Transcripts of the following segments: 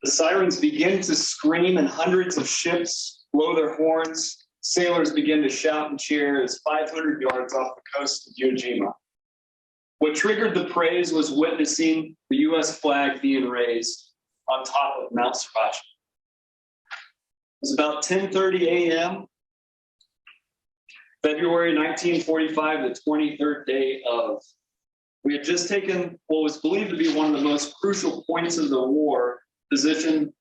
The sirens begin to scream and hundreds of ships blow their horns. Sailors begin to shout and cheer as 500 yards off the coast of Iwo Jima. What triggered the praise was witnessing the U.S. flag being raised on top of Mount Sriracha. It was about 10:30 a.m., February 1945, the 23rd day of. We had just taken what was believed to be one of the most crucial points of the war, position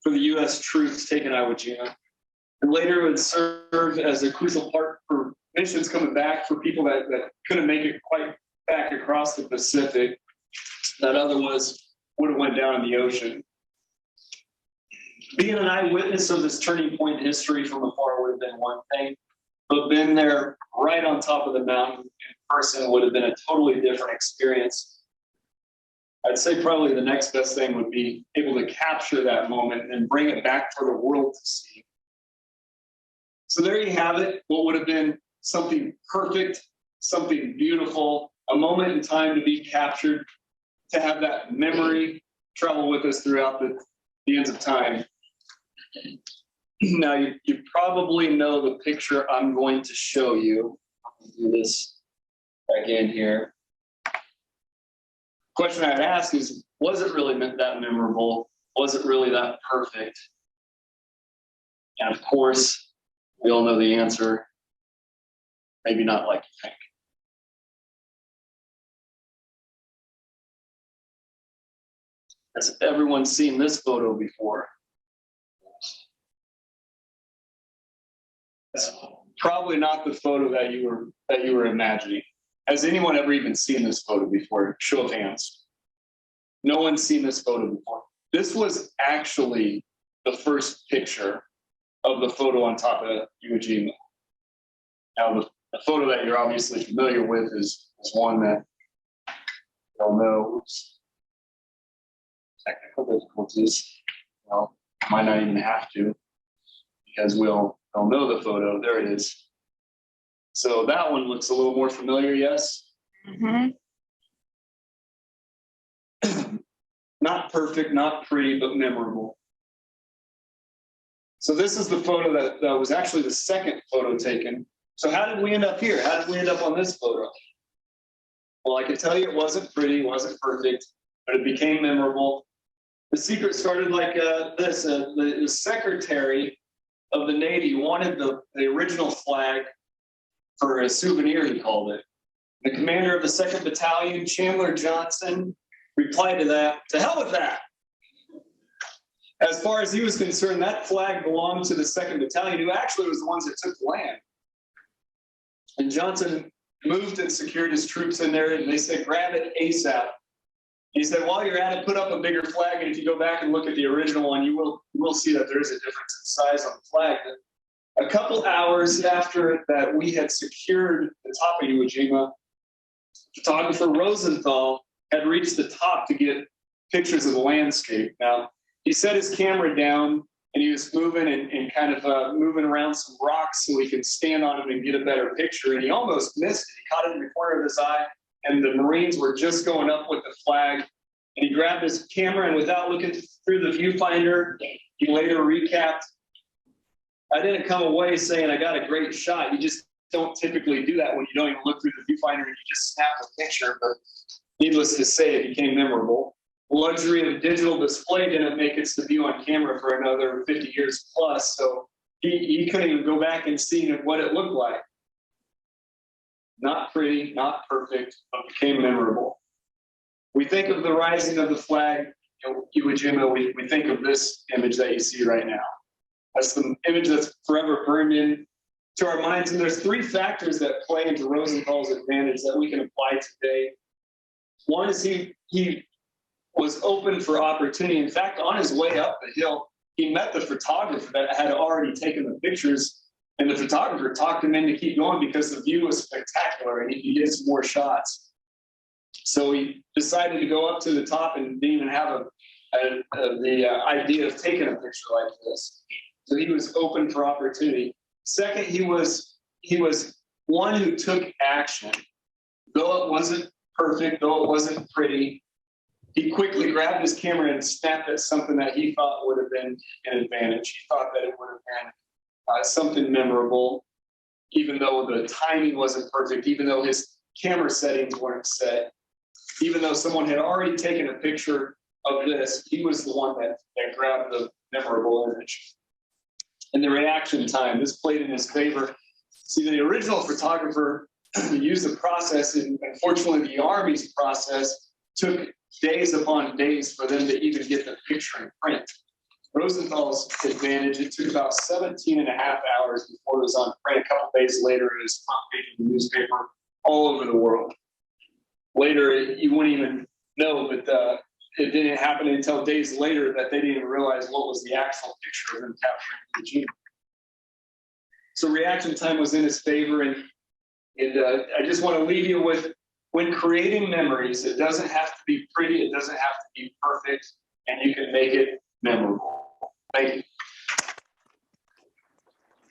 for the U.S. troops taking Iwo Jima. And later it would serve as a crucial part for missions coming back for people that couldn't make it quite back across the Pacific, that otherwise would have went down in the ocean. Being an eyewitness of this turning point in history from afar would have been one thing, but being there right on top of the mountain in person would have been a totally different experience. I'd say probably the next best thing would be able to capture that moment and bring it back for the world to see. So there you have it, what would have been something perfect, something beautiful, a moment in time to be captured, to have that memory travel with us throughout the ends of time. Now, you probably know the picture I'm going to show you. I'll do this again here. Question I'd ask is, was it really that memorable? Was it really that perfect? And of course, we all know the answer. Maybe not like you think. Has everyone seen this photo before? It's probably not the photo that you were imagining. Has anyone ever even seen this photo before? Show of hands. No one's seen this photo before. This was actually the first picture of the photo on top of Iwo Jima. Now, the photo that you're obviously familiar with is one that you'll know. Technical difficulties. Well, might not even have to, because we'll know the photo. There it is. So that one looks a little more familiar, yes? Mm-hmm. Not perfect, not pretty, but memorable. So this is the photo that was actually the second photo taken. So how did we end up here? How did we end up on this photo? Well, I can tell you it wasn't pretty, wasn't perfect, but it became memorable. The secret started like this. The secretary of the Navy wanted the original flag for a souvenir, he called it. The commander of the 2nd Battalion, Chandler Johnson, replied to that, "To hell with that." As far as he was concerned, that flag belonged to the 2nd Battalion, who actually was the ones that took the land. And Johnson moved and secured his troops in there, and they said, "Grab it ASAP." He said, "While you're at it, put up a bigger flag, and if you go back and look at the original one, you will see that there is a difference in size on the flag." A couple hours after that we had secured the top of Iwo Jima, photographer Rosenthal had reached the top to get pictures of the landscape. Now, he set his camera down and he was moving and kind of moving around some rocks so he could stand on them and get a better picture. And he almost missed it. He caught it in the corner of his eye, and the Marines were just going up with the flag. And he grabbed his camera, and without looking through the viewfinder, he later recapped, "I didn't come away saying I got a great shot." You just don't typically do that when you don't even look through the viewfinder and you just snap a picture. But needless to say, it became memorable. The luxury of digital display didn't make its debut on camera for another 50 years plus, so he couldn't even go back and see what it looked like. Not pretty, not perfect, but became memorable. We think of the rising of the flag, Iwo Jima, we think of this image that you see right now. That's the image that's forever burned into our minds. And there's three factors that play into Rosenthal's advantage that we can apply today. One is he was open for opportunity. In fact, on his way up the hill, he met the photographer that had already taken the pictures, and the photographer talked him in to keep going because the view was spectacular and he could get some more shots. So he decided to go up to the top and didn't even have the idea of taking a picture like this. So he was open for opportunity. Second, he was one who took action. Though it wasn't perfect, though it wasn't pretty, He quickly grabbed his camera and snapped at something that he thought would have been an advantage. He thought that it would have been something memorable, even though the timing wasn't perfect, even though his camera settings weren't set, even though someone had already taken a picture of this, he was the one that grabbed the memorable image. And the reaction time, this played in his favor. See, the original photographer used the process, and unfortunately the Army's process took days upon days for them to even get the picture in print. Rosenthal's advantage, it took about 17 and a half hours before it was on print. A couple days later, it was front page of the newspaper all over the world. Later, you wouldn't even know, but it didn't happen until days later that they didn't even realize what was the actual picture of them capturing the gene. So reaction time was in his favor, and I just want to leave you with, when creating memories, it doesn't have to be pretty, it doesn't have to be perfect, and you can make it memorable. Thank you.